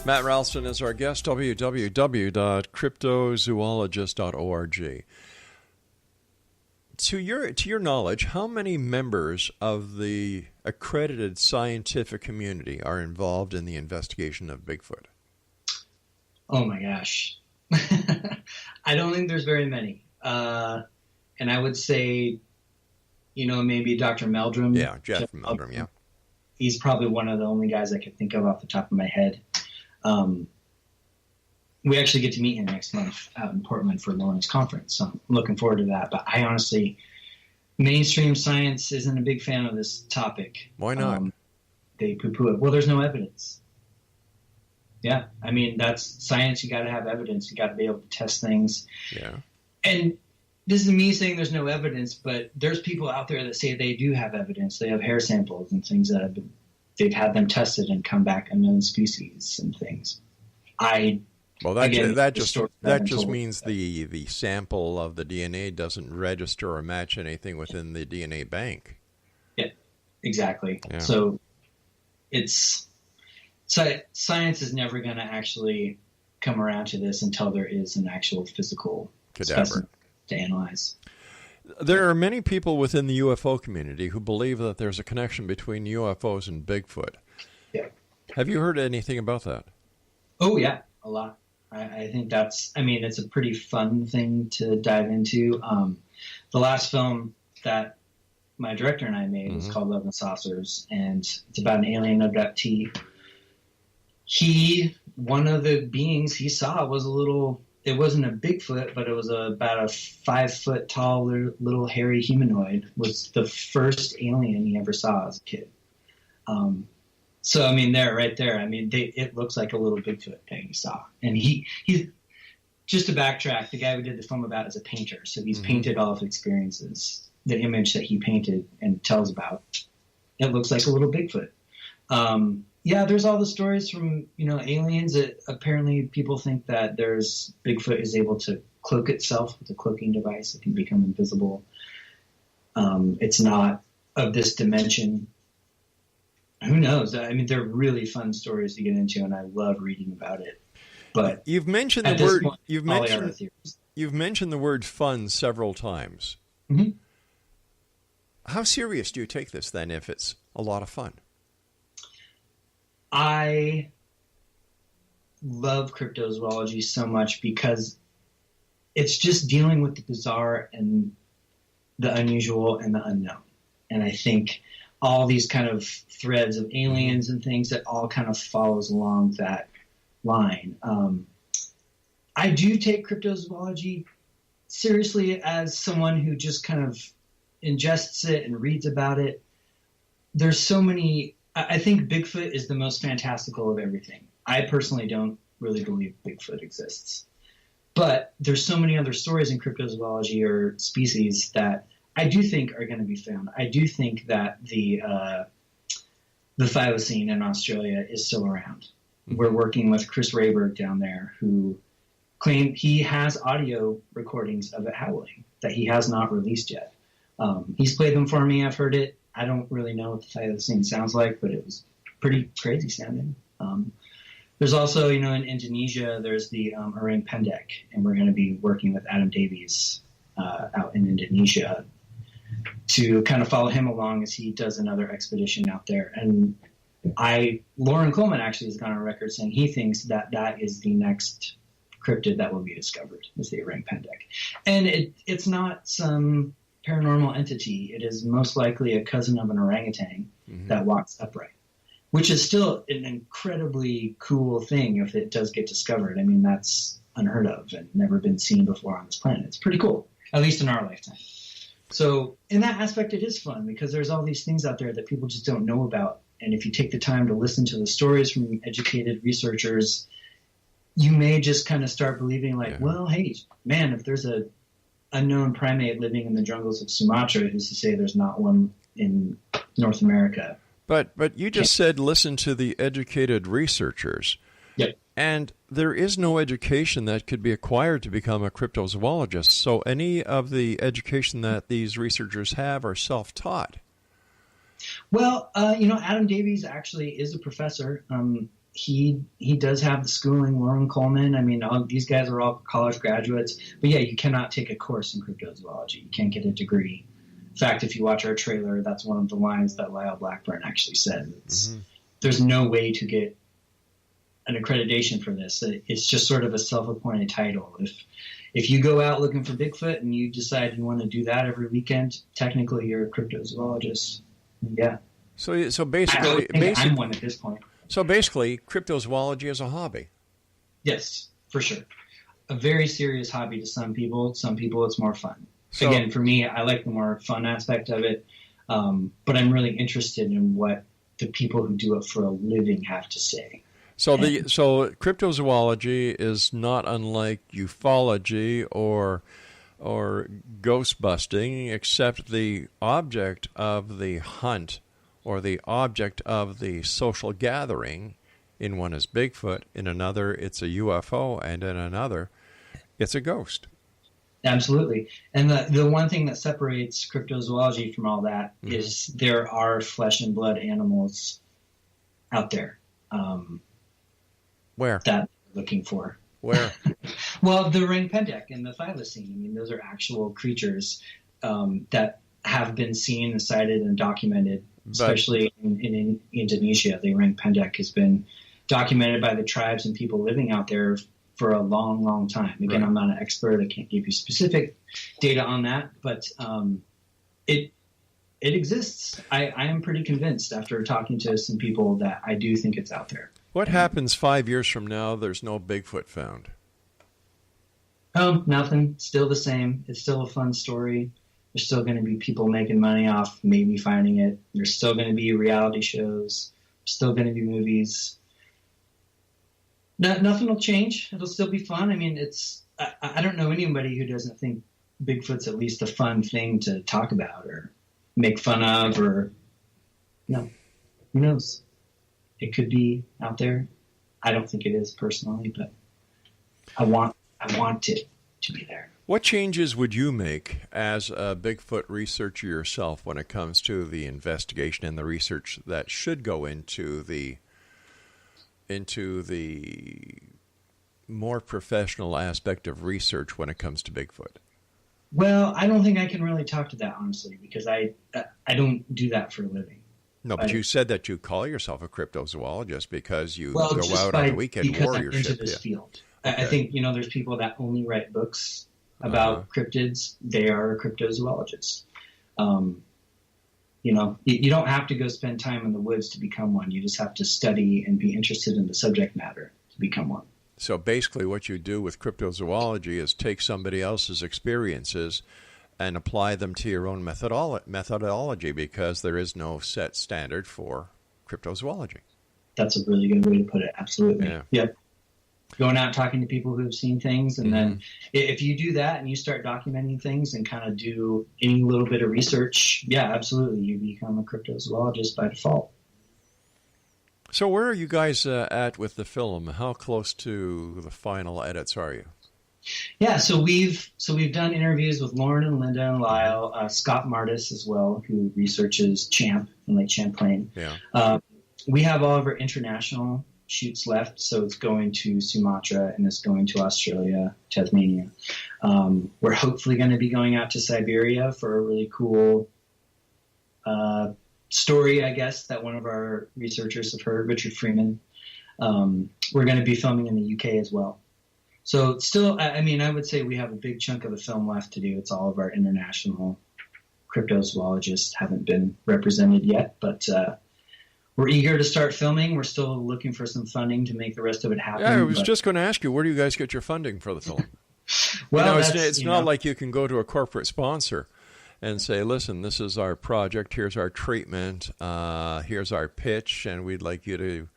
Matt Ralston is our guest, www.cryptozoologist.org. To your knowledge, how many members of the accredited scientific community are involved in the investigation of Bigfoot? Oh my gosh. I don't think there's very many. And I would say, maybe Dr. Meldrum. Yeah, Jeff Meldrum, yeah. He's probably one of the only guys I could think of off the top of my head. We actually get to meet him next month out in Portland for Loch Ness conference, so I'm looking forward to that. But I honestly, mainstream science isn't a big fan of this topic. Why not? They poo-poo it. Well, there's no evidence. Yeah, I mean, that's science. You got to have evidence. You got to be able to test things. Yeah. And this is me saying there's no evidence, but there's people out there that say they do have evidence. They have hair samples and things that they've had them tested and come back unknown species and things. That just means the sample of the DNA doesn't register or match anything within the DNA bank. Yeah, exactly. Yeah. So science is never going to actually come around to this until there is an actual physical specimen to analyze. There are many people within the UFO community who believe that there's a connection between UFOs and Bigfoot. Yeah. Have you heard anything about that? Oh, yeah, a lot. I think it's a pretty fun thing to dive into. The last film that my director and I made is called Love and Saucers, and it's about an alien abductee. One of the beings he saw was it wasn't a Bigfoot, but it was about a 5 foot tall little hairy humanoid. Was the first alien he ever saw as a kid. So I mean, it looks like a little Bigfoot that he saw. And he just to backtrack, the guy we did the film about is a painter, so he's painted all of his experiences. The image that he painted and tells about, it looks like a little Bigfoot. Yeah, there's all the stories from, aliens that apparently people think that Bigfoot is able to cloak itself with a cloaking device. It can become invisible. It's not of this dimension. Who knows? I mean, they're really fun stories to get into, and I love reading about it. But you've mentioned the word. You've mentioned the word fun several times. Mm-hmm. How serious do you take this then? If it's a lot of fun. I love cryptozoology so much because it's just dealing with the bizarre and the unusual and the unknown. And I think all these kind of threads of aliens and things that all kind of follows along that line. I do take cryptozoology seriously as someone who just kind of ingests it and reads about it. There's so many. I think Bigfoot is the most fantastical of everything. I personally don't really believe Bigfoot exists. But there's so many other stories in cryptozoology or species that I do think are going to be found. I do think that the thylacine in Australia is still around. Mm-hmm. We're working with Chris Rayberg down there, who claimed he has audio recordings of it howling that he has not released yet. He's played them for me. I've heard it. I don't really know what the thylacine sounds like, but it was pretty crazy sounding. There's also, in Indonesia, there's the orang pendek, and we're going to be working with Adam Davies out in Indonesia to kind of follow him along as he does another expedition out there. And Lauren Coleman actually has gone on record saying he thinks that that is the next cryptid that will be discovered, is the orang pendek. And it's not some paranormal entity. It is most likely a cousin of an orangutan that walks upright, which is still an incredibly cool thing if it does get discovered. I mean, that's unheard of and never been seen before on this planet. It's pretty cool, at least in our lifetime. So in that aspect, it is fun because there's all these things out there that people just don't know about. And if you take the time to listen to the stories from educated researchers, you may just kind of start believing well, hey, man, if there's a unknown primate living in the jungles of Sumatra, who's to say there's not one in North America? But you just said listen to the educated researchers. Yep. And there is no education that could be acquired to become a cryptozoologist. So any of the education that these researchers have are self-taught. Well, Adam Davies actually is a professor. He does have the schooling. Lauren Coleman. I mean, these guys are all college graduates. But yeah, you cannot take a course in cryptozoology. You can't get a degree. In fact, if you watch our trailer, that's one of the lines that Lyle Blackburn actually said. There's no way to get an accreditation for this. It's just sort of a self-appointed title. If you go out looking for Bigfoot and you decide you want to do that every weekend, technically you're a cryptozoologist. Yeah. So basically, I'm one at this point. So basically, cryptozoology is a hobby. Yes, for sure. A very serious hobby to some people. Some people it's more fun. So, again, for me, I like the more fun aspect of it. But I'm really interested in what the people who do it for a living have to say. So cryptozoology is not unlike ufology or ghost busting, except the object of the hunt or the object of the social gathering in one is Bigfoot, in another it's a UFO, and in another it's a ghost. Absolutely. And the one thing that separates cryptozoology from all that is there are flesh and blood animals out there. Where? That we're looking for. Where? Well, the orang pendek and the thylacine. I mean, those are actual creatures that have been seen and cited and documented, especially in Indonesia. The orang pendek has been documented by the tribes and people living out there for a long, long time. Again, I'm not an expert. I can't give you specific data on that, but it exists. I am pretty convinced after talking to some people that I do think it's out there. What happens 5 years from now? There's no Bigfoot found. Nothing. Still the same. It's still a fun story. There's still going to be people making money off maybe finding it. There's still going to be reality shows. There's still going to be movies. Nothing will change. It'll still be fun. I mean, I don't know anybody who doesn't think Bigfoot's at least a fun thing to talk about or make fun of, or who knows? It could be out there. I don't think it is personally, but I want it to be there. What changes would you make as a Bigfoot researcher yourself when it comes to the investigation and the research that should go into the more professional aspect of research when it comes to Bigfoot? Well, I don't think I can really talk to that, honestly, because I don't do that for a living. No, but you said that you call yourself a cryptozoologist because you go out on the weekend warrior ship. I'm into this field. Okay. I think, there's people that only write books about cryptids. They are a cryptozoologist. You don't have to go spend time in the woods to become one. You just have to study and be interested in the subject matter to become one. So basically what you do with cryptozoology is take somebody else's experiences and apply them to your own methodology, because there is no set standard for cryptozoology. That's a really good way to put it. Absolutely. Yeah. Yep. Going out talking to people who have seen things, and then if you do that and you start documenting things and kind of do any little bit of research, yeah, absolutely, you become a cryptozoologist by default. So where are you guys at with the film? How close to the final edits are you? Yeah, so we've done interviews with Lauren and Linda and Lyle, Scott Martis as well, who researches Champ in Lake Champlain. Yeah. We have all of our international shoots left, so it's going to Sumatra and it's going to Australia, Tasmania. We're hopefully going to be going out to Siberia for a really cool story, I guess, that one of our researchers have heard, Richard Freeman. We're going to be filming in the UK as well. So still, I mean, I would say we have a big chunk of the film left to do. It's all of our international cryptozoologists haven't been represented yet, but we're eager to start filming. We're still looking for some funding to make the rest of it happen. Yeah, I was just going to ask you, where do you guys get your funding for the film? Well, it's not like you can go to a corporate sponsor and say, listen, this is our project, here's our treatment, here's our pitch, and we'd like you to,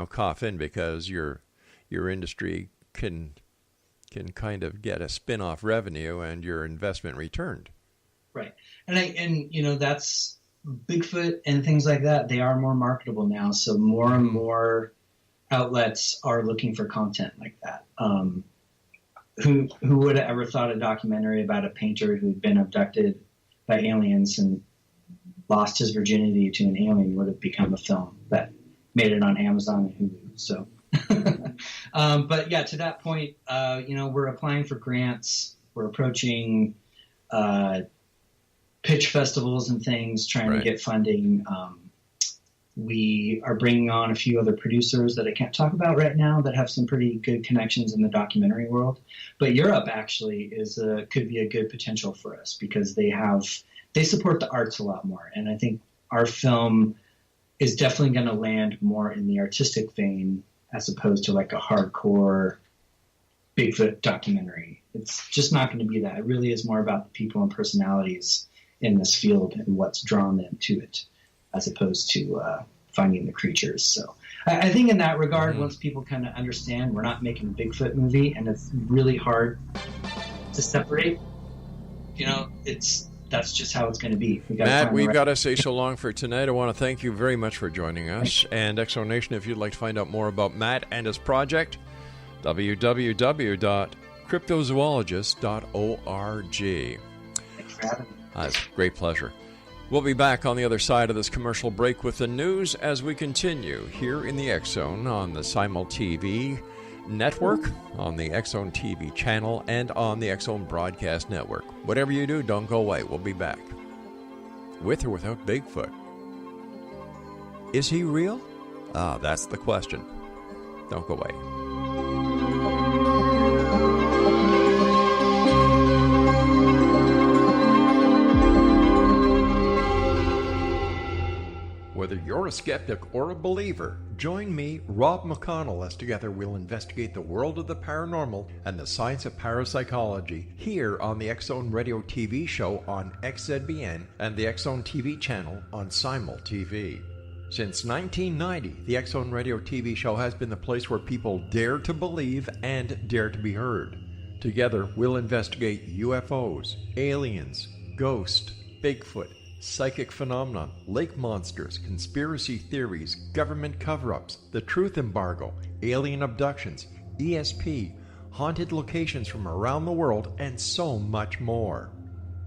cough in because your industry can kind of get a spin-off revenue and your investment returned. Right. And that's Bigfoot and things like that. They are more marketable now. So more and more outlets are looking for content like that. Who would have ever thought a documentary about a painter who'd been abducted by aliens and lost his virginity to an alien would have become a film that made it on Amazon and Hulu. So, but yeah, to that point, we're applying for grants. We're approaching pitch festivals and things, trying to get funding. We are bringing on a few other producers that I can't talk about right now that have some pretty good connections in the documentary world. But Europe actually could be a good potential for us because they support the arts a lot more. And I think our film is definitely going to land more in the artistic vein as opposed to like a hardcore Bigfoot documentary. It's just not going to be that. It really is more about the people and personalities in this field and what's drawn them to it, as opposed to finding the creatures. So I think in that regard, once people kind of understand we're not making a Bigfoot movie and it's really hard to separate, that's just how it's going to be. Matt, we've got to say so long for tonight. I want to thank you very much for joining us. And X Zone Nation, if you'd like to find out more about Matt and his project, www.cryptozoologist.org. Thanks for having me. It's a great pleasure. We'll be back on the other side of this commercial break with the news as we continue here in the X Zone on the Simul TV network, on the X Zone TV channel, and on the X Zone Broadcast Network. Whatever you do, don't go away. We'll be back. With or without Bigfoot? Is he real? That's the question. Don't go away. Whether you're a skeptic or a believer, join me, Rob McConnell, as together we'll investigate the world of the paranormal and the science of parapsychology here on the X Zone Radio TV show on XZBN and the X Zone TV channel on Simul TV. Since 1990, the X Zone Radio TV show has been the place where people dare to believe and dare to be heard. Together, we'll investigate UFOs, aliens, ghosts, Bigfoot, psychic phenomena, lake monsters, conspiracy theories, government cover-ups, the truth embargo, alien abductions, ESP, haunted locations from around the world, and so much more.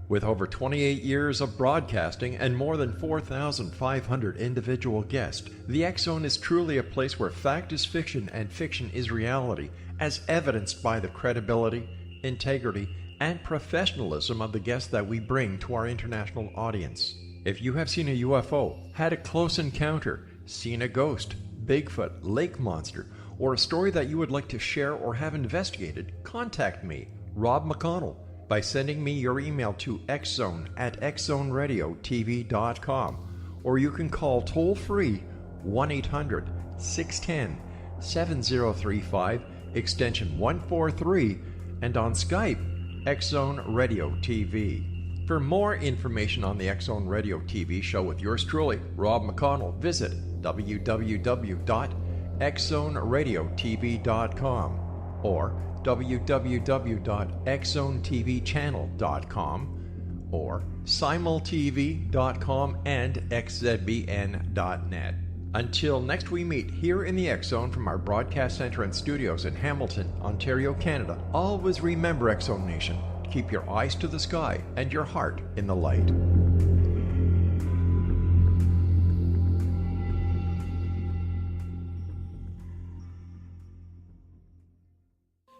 With over 28 years of broadcasting and more than 4,500 individual guests, the X Zone is truly a place where fact is fiction and fiction is reality, as evidenced by the credibility, integrity, and professionalism of the guests that we bring to our international audience. If you have seen a UFO, had a close encounter, seen a ghost, Bigfoot, lake monster, or a story that you would like to share or have investigated, contact me, Rob McConnell, by sending me your email to xzone@xzoneradiotv.com, or you can call toll-free 1-800-610-7035, extension 143, and on Skype, X Zone Radio TV. For more information on the X Zone Radio TV show with yours truly, Rob McConnell, visit www.xzoneradiotv.com or www.xzonetvchannel.com or simultv.com and xzbn.net. Until next we meet here in the X Zone from our broadcast center and studios in Hamilton, Ontario, Canada, always remember, X Zone Nation, keep your eyes to the sky and your heart in the light.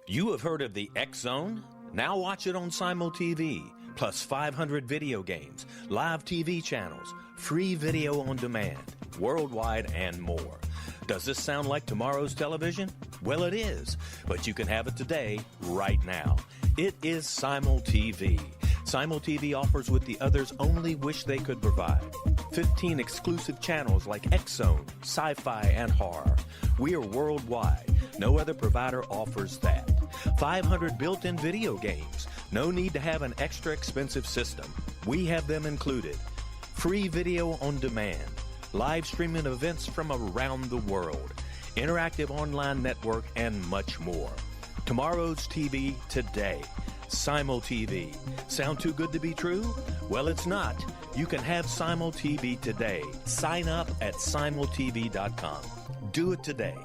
You have heard of the X Zone? Now watch it on Simul TV, plus 500 video games, live TV channels, free video on demand, worldwide, and more. Does this sound like tomorrow's television? Well, it is, but you can have it today, right now. It is Simul TV. Simul TV offers what the others only wish they could provide. 15 exclusive channels like X Zone, sci-fi, and horror. We are worldwide. No other provider offers that. 500 built-in video games. No need to have an extra expensive system. We have them included. Free video on demand. Live streaming events from around the world. Interactive online network, and much more. Tomorrow's TV today. Simul TV. Sound too good to be true? Well, it's not. You can have Simul TV today. Sign up at simultv.com. Do it today.